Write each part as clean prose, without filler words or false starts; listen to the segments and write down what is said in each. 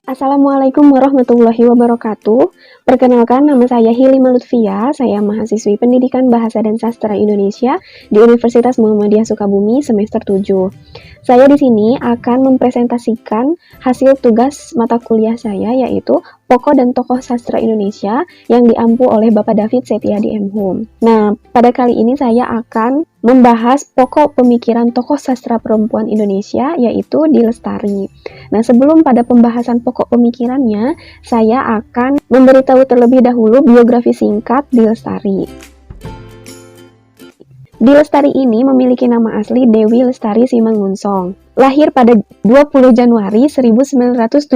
Assalamualaikum warahmatullahi wabarakatuh. Perkenalkan, nama saya Hilima Lutfia. Saya mahasiswi Pendidikan Bahasa dan Sastra Indonesia di Universitas Muhammadiyah Sukabumi semester 7. Saya di sini akan mempresentasikan hasil tugas mata kuliah saya, yaitu Pokok dan Tokoh Sastra Indonesia yang diampu oleh Bapak David Setiadi M. Hum. Nah, pada kali ini saya akan membahas pokok pemikiran tokoh sastra perempuan Indonesia, yaitu Di Lestari. Nah, sebelum pada pembahasan pokok pemikirannya, saya akan memberitahu terlebih dahulu biografi singkat Di Lestari. Di Lestari ini memiliki nama asli Dewi Lestari Simangunsong. Lahir pada 20 Januari 1976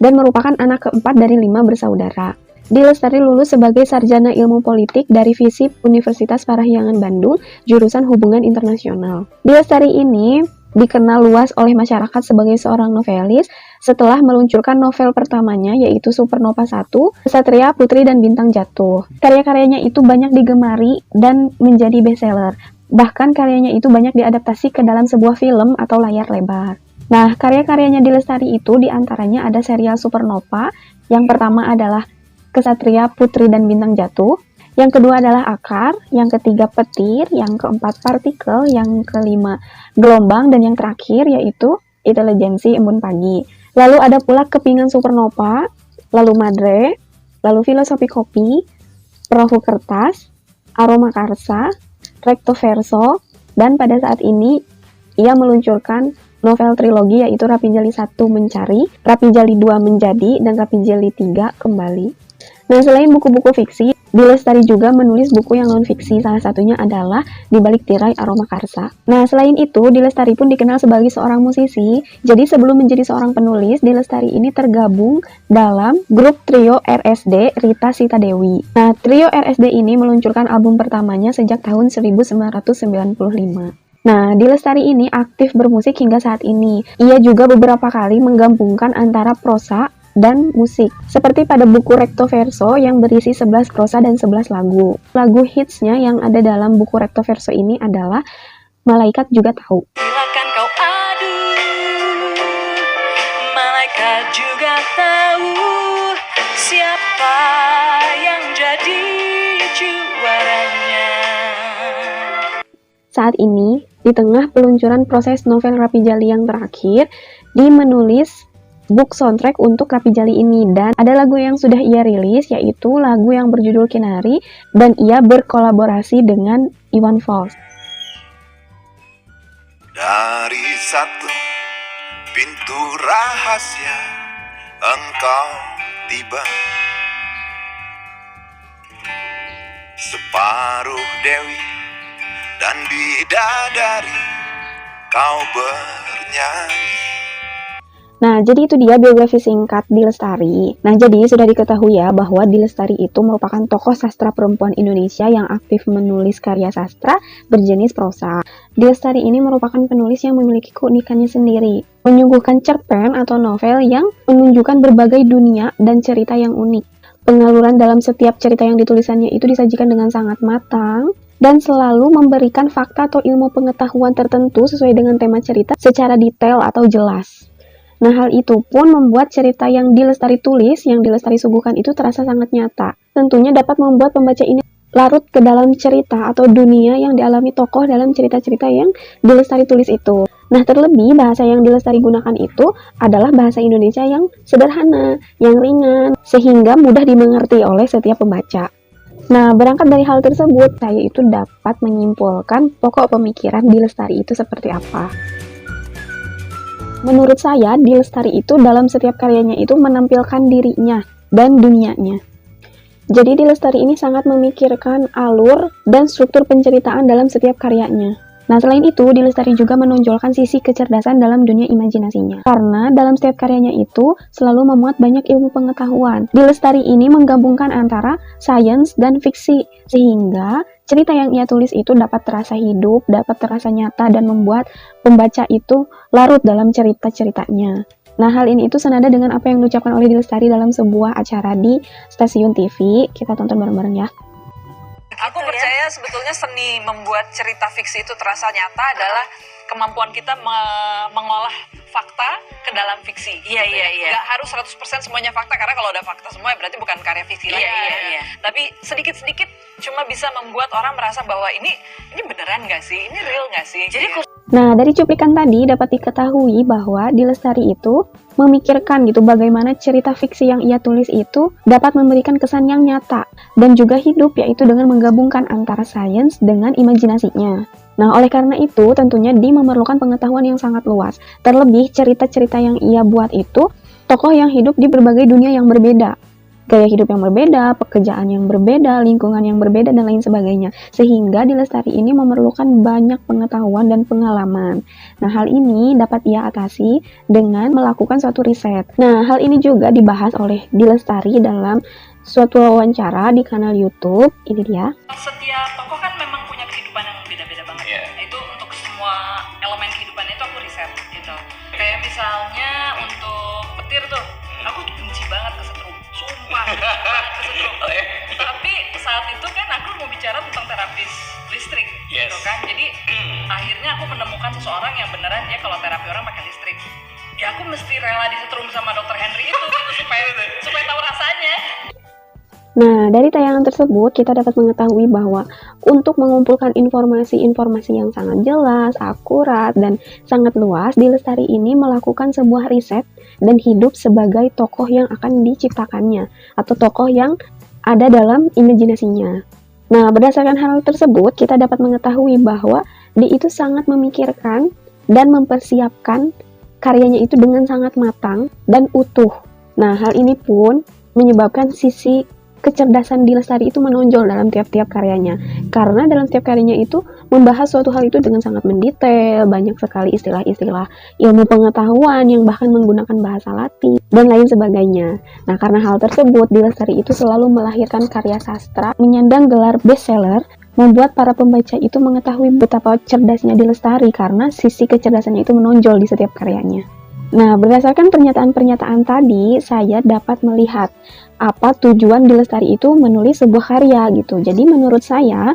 dan merupakan anak keempat dari 5 bersaudara. Di Lestari lulus sebagai sarjana ilmu politik dari FISIP Universitas Parahyangan Bandung, jurusan Hubungan Internasional. Di Lestari ini dikenal luas oleh masyarakat sebagai seorang novelis setelah meluncurkan novel pertamanya, yaitu Supernova 1, Ksatria, Putri, dan Bintang Jatuh. Karya-karyanya itu banyak digemari dan menjadi bestseller. Bahkan karyanya itu banyak diadaptasi ke dalam sebuah film atau layar lebar. Nah, karya-karyanya Di Lestari itu diantaranya ada serial Supernova. Yang pertama adalah Ksatria, Putri, dan Bintang Jatuh. Yang kedua adalah Akar, yang ketiga Petir, yang keempat Partikel, yang kelima Gelombang, dan yang terakhir yaitu Intelijensi Embun Pagi. Lalu ada pula Kepingan Supernova, lalu Madre, lalu Filosofi Kopi, Perahu Kertas, Aroma Karsa, Recto Verso, dan pada saat ini ia meluncurkan novel trilogi yaitu Rapi Jali 1 Mencari, Rapi Jali 2 Menjadi, dan Rapi Jali 3 Kembali. Nah, selain buku-buku fiksi, Di Lestari juga menulis buku yang non-fiksi, salah satunya adalah Di Balik Tirai Aroma Karsa. Nah, selain itu, Di Lestari pun dikenal sebagai seorang musisi. Jadi sebelum menjadi seorang penulis, Di Lestari ini tergabung dalam grup trio RSD Rita Sita Dewi. Nah, trio RSD ini meluncurkan album pertamanya sejak tahun 1995. Nah, Di Lestari ini aktif bermusik hingga saat ini. Ia juga beberapa kali menggabungkan antara prosa dan musik, seperti pada buku Recto Verso yang berisi 11 prosa dan 11 lagu. Lagu hitsnya yang ada dalam buku Recto Verso ini adalah Malaikat Juga Tahu. Silakan kau adu, malaikat juga tahu siapa yang jadi juaranya. Saat ini, di tengah peluncuran proses novel Rapi Jali yang terakhir, Di menulis book soundtrack untuk Rapi Jali ini, dan ada lagu yang sudah ia rilis, yaitu lagu yang berjudul Kinari, dan ia berkolaborasi dengan Iwan Fals. Dari satu pintu rahasia engkau tiba, separuh dewi dan bidadari kau bernyanyi. Nah, jadi itu dia biografi singkat Di Lestari. Nah, jadi sudah diketahui ya bahwa Di Lestari itu merupakan tokoh sastra perempuan Indonesia yang aktif menulis karya sastra berjenis prosa. Di Lestari ini merupakan penulis yang memiliki keunikannya sendiri, menyuguhkan cerpen atau novel yang menunjukkan berbagai dunia dan cerita yang unik. Pengaluran dalam setiap cerita yang ditulisannya itu disajikan dengan sangat matang dan selalu memberikan fakta atau ilmu pengetahuan tertentu sesuai dengan tema cerita secara detail atau jelas. Nah, hal itu pun membuat cerita yang Di Lestari tulis, yang Di Lestari suguhkan itu terasa sangat nyata. Tentunya dapat membuat pembaca ini larut ke dalam cerita atau dunia yang dialami tokoh dalam cerita-cerita yang Di Lestari tulis itu. Nah, terlebih bahasa yang Di Lestari gunakan itu adalah bahasa Indonesia yang sederhana, yang ringan, sehingga mudah dimengerti oleh setiap pembaca. Nah, berangkat dari hal tersebut, saya itu dapat menyimpulkan pokok pemikiran Di Lestari itu seperti apa. Menurut saya, Di Lestari itu dalam setiap karyanya itu menampilkan dirinya dan dunianya. Jadi Di Lestari ini sangat memikirkan alur dan struktur penceritaan dalam setiap karyanya. Nah, selain itu, Di Lestari juga menonjolkan sisi kecerdasan dalam dunia imajinasinya. Karena dalam setiap karyanya itu selalu memuat banyak ilmu pengetahuan. Di Lestari ini menggabungkan antara sains dan fiksi, sehingga cerita yang ia tulis itu dapat terasa hidup, dapat terasa nyata, dan membuat pembaca itu larut dalam cerita-ceritanya. Nah, hal ini itu senada dengan apa yang diucapkan oleh Di Lestari dalam sebuah acara di stasiun TV. Kita tonton bareng-bareng ya. Aku percaya sebetulnya seni membuat cerita fiksi itu terasa nyata adalah kemampuan kita mengolah fakta ke dalam fiksi. Iya, iya, iya. Nggak harus 100% semuanya fakta, karena kalau udah fakta semua berarti bukan karya fiksi lagi. Iya. Tapi sedikit-sedikit cuma bisa membuat orang merasa bahwa ini beneran nggak sih? Ini real nggak sih? Jadi Nah, dari cuplikan tadi dapat diketahui bahwa di Lestari itu memikirkan gitu bagaimana cerita fiksi yang ia tulis itu dapat memberikan kesan yang nyata dan juga hidup, yaitu dengan menggabungkan antara sains dengan imajinasinya. Nah, oleh karena itu tentunya dia memerlukan pengetahuan yang sangat luas. Terlebih cerita-cerita yang ia buat itu tokoh yang hidup di berbagai dunia yang berbeda. Gaya hidup yang berbeda, pekerjaan yang berbeda, lingkungan yang berbeda, dan lain sebagainya. Sehingga di Lestari ini memerlukan banyak pengetahuan dan pengalaman. Nah, hal ini dapat ia atasi dengan melakukan suatu riset. Nah, hal ini juga dibahas oleh di Lestari dalam suatu wawancara di kanal YouTube. Ini dia. Setiap tokoh kan memang punya kehidupan yang beda-beda banget. Itu untuk semua elemen kehidupan itu aku riset gitu. Kayak misalnya untuk petir tuh, aku benci banget kesetrum. Sumpah, kesetrum. Tapi saat itu kan aku mau bicara tentang terapis listrik, gitu kan. Jadi akhirnya aku menemukan seseorang yang beneran dia kalau terapi orang pakai listrik. Ya aku mesti rela disetrum sama Dr. Henry itu gitu, supaya tahu rasanya. Nah, dari tayangan tersebut kita dapat mengetahui bahwa untuk mengumpulkan informasi-informasi yang sangat jelas, akurat, dan sangat luas, di Lestari ini melakukan sebuah riset dan hidup sebagai tokoh yang akan diciptakannya, atau tokoh yang ada dalam imajinasinya. Nah, berdasarkan hal tersebut, kita dapat mengetahui bahwa dia itu sangat memikirkan dan mempersiapkan karyanya itu dengan sangat matang dan utuh. Nah, hal ini pun menyebabkan sisi kecerdasan di Lestari itu menonjol dalam tiap-tiap karyanya. Karena dalam tiap karyanya itu membahas suatu hal itu dengan sangat mendetail, banyak sekali istilah-istilah ilmu pengetahuan yang bahkan menggunakan bahasa Latin, dan lain sebagainya. Nah, karena hal tersebut, di Lestari itu selalu melahirkan karya sastra, menyandang gelar bestseller, membuat para pembaca itu mengetahui betapa cerdasnya di Lestari karena sisi kecerdasannya itu menonjol di setiap karyanya. Nah, berdasarkan pernyataan-pernyataan tadi, saya dapat melihat apa tujuan di Lestari itu menulis sebuah karya gitu. Jadi menurut saya,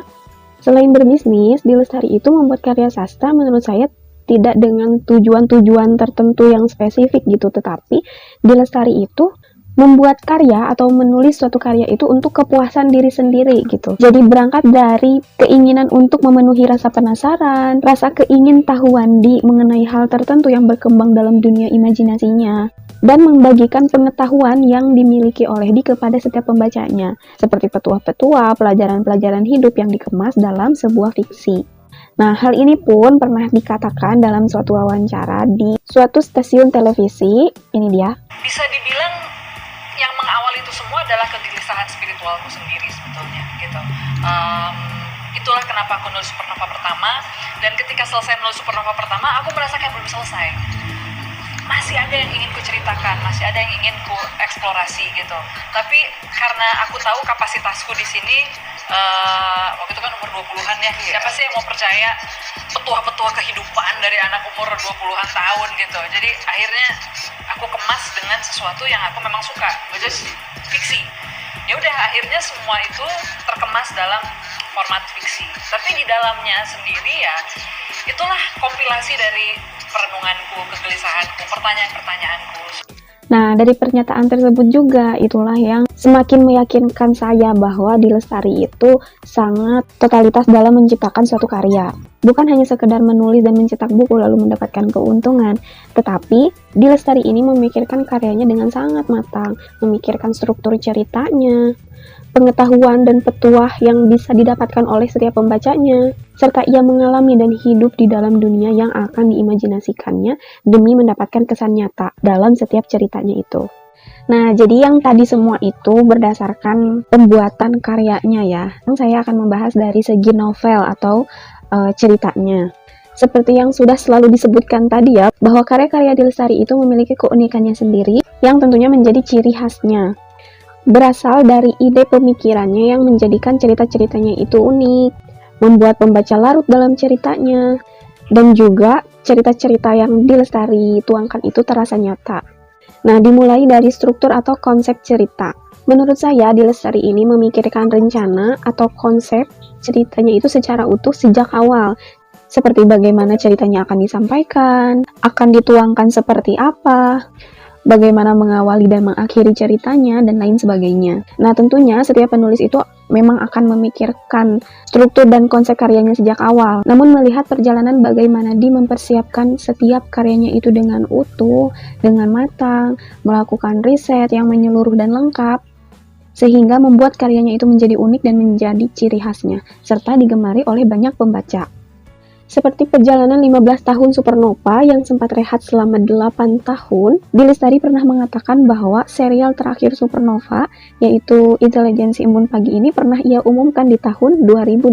selain berbisnis, di Lestari itu membuat karya sastra menurut saya tidak dengan tujuan-tujuan tertentu yang spesifik gitu, tetapi di Lestari itu membuat karya atau menulis suatu karya itu untuk kepuasan diri sendiri gitu. Jadi berangkat dari keinginan untuk memenuhi rasa penasaran, rasa keingintahuan mengenai hal tertentu yang berkembang dalam dunia imajinasinya, dan membagikan pengetahuan yang dimiliki oleh kepada setiap pembacanya, seperti petuah-petuah, pelajaran-pelajaran hidup yang dikemas dalam sebuah fiksi. Nah, hal ini pun pernah dikatakan dalam suatu wawancara di suatu stasiun televisi. Ini dia. Bisa dibilang yang mengawal itu semua adalah kegelisahan spiritualku sendiri sebetulnya gitu. Itulah kenapa aku nulis Supernova pertama, dan ketika selesai nulis Supernova pertama aku merasa kayak belum selesai, masih ada yang ingin ku ceritakan, masih ada yang ingin ku eksplorasi gitu. Tapi karena aku tahu kapasitasku di sini, waktu itu kan umur 20-an ya, siapa sih yang mau percaya petuah-petuah kehidupan dari anak umur 20-an tahun gitu. Jadi akhirnya aku kemas dengan sesuatu yang aku memang suka, which is fiksi. Ya udah, akhirnya semua itu terkemas dalam format fiksi. Tapi di dalamnya sendiri ya, itulah kompilasi dari perenunganku, kegelisahanku, pertanyaan-pertanyaanku. Nah, dari pernyataan tersebut juga, itulah yang semakin meyakinkan saya bahwa di Lestari itu sangat totalitas dalam menciptakan suatu karya. Bukan hanya sekedar menulis dan mencetak buku lalu mendapatkan keuntungan, tetapi di Lestari ini memikirkan karyanya dengan sangat matang, memikirkan struktur ceritanya, pengetahuan dan petuah yang bisa didapatkan oleh setiap pembacanya, serta ia mengalami dan hidup di dalam dunia yang akan diimajinasikannya demi mendapatkan kesan nyata dalam setiap ceritanya itu. Nah, jadi yang tadi semua itu berdasarkan pembuatan karyanya ya. Saya akan membahas dari segi novel atau ceritanya. Seperti yang sudah selalu disebutkan tadi ya, bahwa karya-karya di Lestari itu memiliki keunikannya sendiri yang tentunya menjadi ciri khasnya. Berasal dari ide pemikirannya yang menjadikan cerita-ceritanya itu unik, membuat pembaca larut dalam ceritanya, dan juga cerita-cerita yang di Lestari tuangkan itu terasa nyata. Nah, dimulai dari struktur atau konsep cerita. Menurut saya, di Lestari ini memikirkan rencana atau konsep ceritanya itu secara utuh sejak awal. seperti bagaimana ceritanya akan disampaikan, akan dituangkan seperti apa, bagaimana mengawali dan mengakhiri ceritanya, dan lain sebagainya. Nah, tentunya setiap penulis itu memang akan memikirkan struktur dan konsep karyanya sejak awal. Namun melihat perjalanan bagaimana dia mempersiapkan setiap karyanya itu dengan utuh, dengan matang, melakukan riset yang menyeluruh dan lengkap, sehingga membuat karyanya itu menjadi unik dan menjadi ciri khasnya, serta digemari oleh banyak pembaca. Seperti perjalanan 15 tahun Supernova yang sempat rehat selama 8 tahun, D. Lestari pernah mengatakan bahwa serial terakhir Supernova, yaitu Intelijensi Embun Pagi ini pernah ia umumkan di tahun 2002.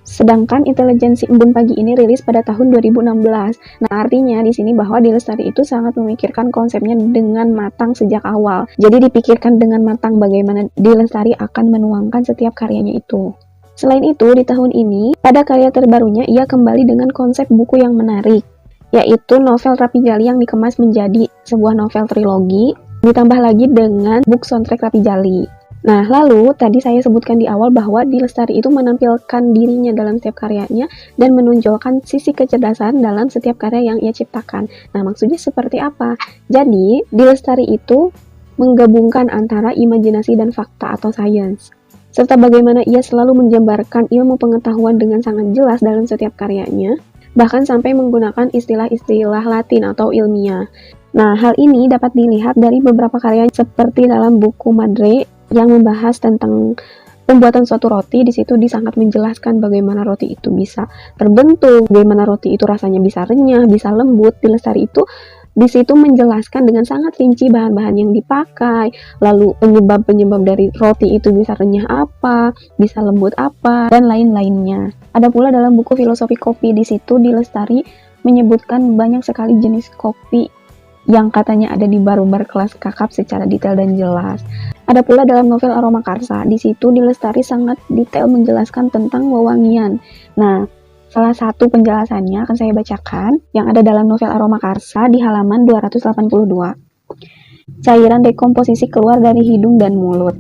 Sedangkan Intelijensi Embun Pagi ini rilis pada tahun 2016. Nah, artinya di sini bahwa D. Lestari itu sangat memikirkan konsepnya dengan matang sejak awal. Jadi dipikirkan dengan matang bagaimana D. Lestari akan menuangkan setiap karyanya itu. Selain itu, di tahun ini, pada karya terbarunya, ia kembali dengan konsep buku yang menarik, yaitu novel Rapi Jali yang dikemas menjadi sebuah novel trilogi, ditambah lagi dengan book soundtrack Rapi Jali. Nah, lalu tadi saya sebutkan di awal bahwa D. Lestari itu menampilkan dirinya dalam setiap karyanya dan menonjolkan sisi kecerdasan dalam setiap karya yang ia ciptakan. Nah, maksudnya seperti apa? Jadi, D. Lestari itu menggabungkan antara imajinasi dan fakta atau science, serta bagaimana ia selalu menjabarkan ilmu pengetahuan dengan sangat jelas dalam setiap karyanya, bahkan sampai menggunakan istilah-istilah Latin atau ilmiah. Nah, hal ini dapat dilihat dari beberapa karya seperti dalam buku Madre yang membahas tentang pembuatan suatu roti. Di situ sangat menjelaskan bagaimana roti itu bisa terbentuk, bagaimana roti itu rasanya bisa renyah, bisa lembut. D. Lestari itu di situ menjelaskan dengan sangat rinci bahan-bahan yang dipakai, lalu penyebab-penyebab dari roti itu bisa renyah apa, bisa lembut apa, dan lain-lainnya. Ada pula dalam buku Filosofi Kopi, di situ D. Lestari menyebutkan banyak sekali jenis kopi yang katanya ada di bar-bar kelas kakap secara detail dan jelas. Ada pula dalam novel Aroma Karsa, di situ D. Lestari sangat detail menjelaskan tentang wewangian. Nah, salah satu penjelasannya akan saya bacakan yang ada dalam novel Aroma Karsa di halaman 282. Cairan dekomposisi keluar dari hidung dan mulut.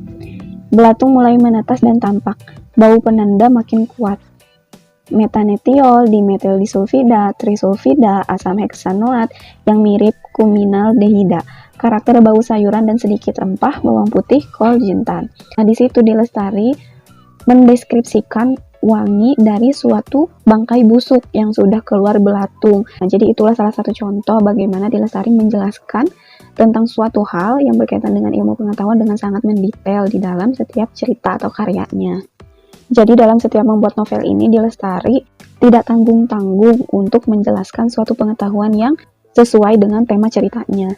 Belatung mulai menetas dan tampak. Bau penanda makin kuat. Metanetiol, dimetildisulfida, trisulfida, asam heksanoat yang mirip kuminaldehida. Karakter bau sayuran dan sedikit rempah, bawang putih, kol, jintan. Nah, di situ D. Lestari mendeskripsikan wangi dari suatu bangkai busuk yang sudah keluar belatung. Nah, jadi itulah salah satu contoh bagaimana D. Lestari menjelaskan tentang suatu hal yang berkaitan dengan ilmu pengetahuan dengan sangat mendetail di dalam setiap cerita atau karyanya. Jadi dalam setiap membuat novel ini, D. Lestari tidak tanggung-tanggung untuk menjelaskan suatu pengetahuan yang sesuai dengan tema ceritanya.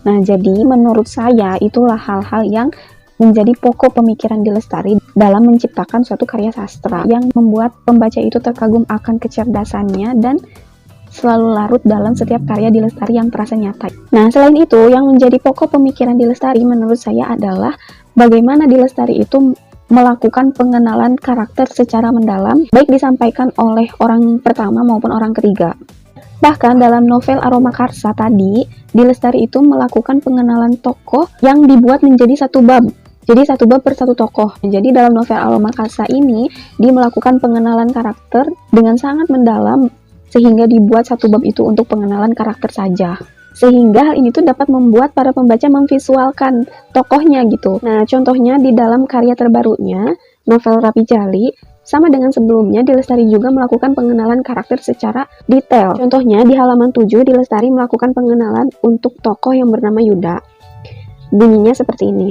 Nah, jadi menurut saya itulah hal-hal yang menjadi pokok pemikiran D. Lestari dalam menciptakan suatu karya sastra yang membuat pembaca itu terkagum akan kecerdasannya dan selalu larut dalam setiap karya D. Lestari yang terasa nyata. Nah, selain itu, yang menjadi pokok pemikiran D. Lestari menurut saya adalah bagaimana D. Lestari itu melakukan pengenalan karakter secara mendalam, baik disampaikan oleh orang pertama maupun orang ketiga. Bahkan dalam novel Aroma Karsa tadi, D. Lestari itu melakukan pengenalan tokoh yang dibuat menjadi satu bab. Jadi satu bab per satu tokoh. Jadi dalam novel Aroma Karsa ini, dia melakukan pengenalan karakter dengan sangat mendalam, sehingga dibuat satu bab itu untuk pengenalan karakter saja. Sehingga hal ini tuh dapat membuat para pembaca memvisualkan tokohnya gitu. Nah, contohnya di dalam karya terbarunya, novel Rapi Jali, sama dengan sebelumnya, D. Lestari juga melakukan pengenalan karakter secara detail. Contohnya di halaman 7, D. Lestari melakukan pengenalan untuk tokoh yang bernama Yuda. Bunyinya seperti ini.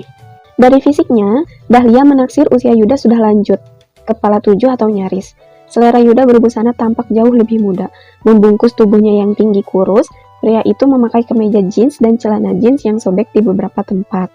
Dari fisiknya, Dahlia menaksir usia Yuda sudah lanjut, kepala 7 atau nyaris. Selera Yuda berbusana tampak jauh lebih muda, membungkus tubuhnya yang tinggi kurus. Pria itu memakai kemeja jeans dan celana jeans yang sobek di beberapa tempat.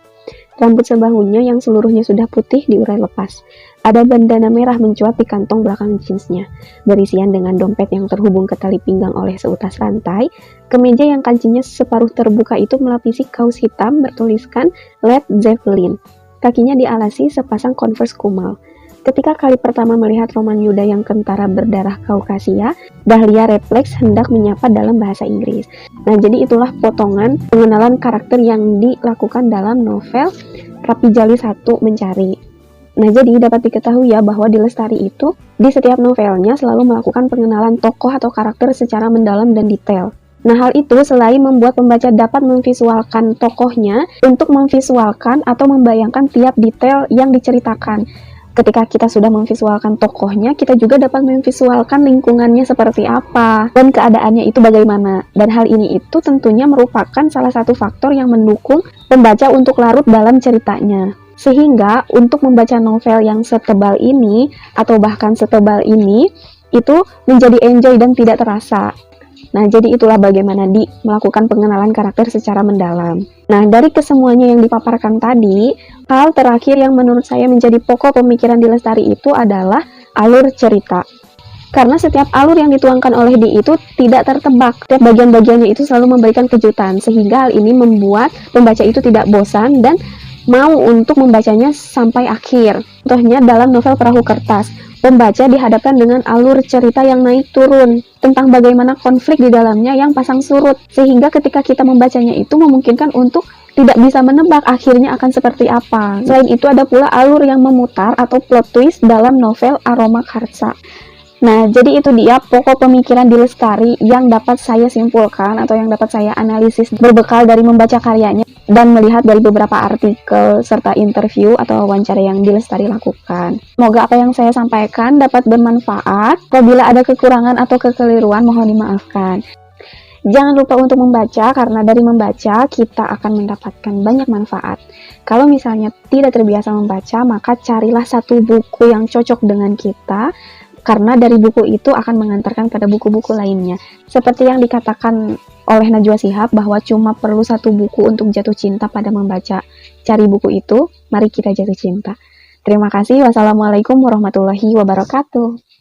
Rambut sebahunya yang seluruhnya sudah putih diurai lepas. Ada bandana merah mencuat di kantong belakang jeansnya, berisian dengan dompet yang terhubung ke tali pinggang oleh seutas rantai. Kemeja yang kancingnya separuh terbuka itu melapisi kaos hitam bertuliskan Led Zeppelin. Kakinya dialasi sepasang Converse kumal. Ketika kali pertama melihat Roman Yuda yang kentara berdarah Kaukasia, Dahlia refleks hendak menyapa dalam bahasa Inggris. Nah, jadi itulah potongan pengenalan karakter yang dilakukan dalam novel Rapi Jali 1 Mencari. Nah, jadi dapat diketahui ya bahwa di Lestari itu di setiap novelnya selalu melakukan pengenalan tokoh atau karakter secara mendalam dan detail. Nah, hal itu selain membuat pembaca dapat memvisualkan tokohnya untuk memvisualkan atau membayangkan tiap detail yang diceritakan. Ketika kita sudah memvisualkan tokohnya, kita juga dapat memvisualkan lingkungannya seperti apa dan keadaannya itu bagaimana. Dan hal ini itu tentunya merupakan salah satu faktor yang mendukung pembaca untuk larut dalam ceritanya. Sehingga untuk membaca novel yang setebal ini atau bahkan setebal ini itu menjadi enjoy dan tidak terasa. Nah, jadi itulah bagaimana Di melakukan pengenalan karakter secara mendalam. Nah, dari kesemuanya yang dipaparkan tadi, hal terakhir yang menurut saya menjadi pokok pemikiran di Lestari itu adalah alur cerita. Karena setiap alur yang dituangkan oleh Di itu tidak tertebak. Setiap bagian-bagiannya itu selalu memberikan kejutan, sehingga hal ini membuat pembaca itu tidak bosan dan mau untuk membacanya sampai akhir. Contohnya dalam novel Perahu Kertas, pembaca dihadapkan dengan alur cerita yang naik turun tentang bagaimana konflik di dalamnya yang pasang surut, sehingga ketika kita membacanya itu memungkinkan untuk tidak bisa menebak akhirnya akan seperti apa. Selain itu ada pula alur yang memutar atau plot twist dalam novel Aroma Karsa. Nah, jadi itu dia pokok pemikiran di Lestari yang dapat saya simpulkan atau yang dapat saya analisis berbekal dari membaca karyanya dan melihat dari beberapa artikel serta interview atau wawancara yang di Lestari lakukan. Semoga apa yang saya sampaikan dapat bermanfaat. Apabila ada kekurangan atau kekeliruan, mohon dimaafkan. Jangan lupa untuk membaca, karena dari membaca kita akan mendapatkan banyak manfaat. Kalau misalnya tidak terbiasa membaca, maka carilah satu buku yang cocok dengan kita, karena dari buku itu akan mengantarkan pada buku-buku lainnya. Seperti yang dikatakan oleh Najwa Shihab bahwa cuma perlu satu buku untuk jatuh cinta pada membaca. Cari buku itu, mari kita jatuh cinta. Terima kasih. Wassalamualaikum warahmatullahi wabarakatuh.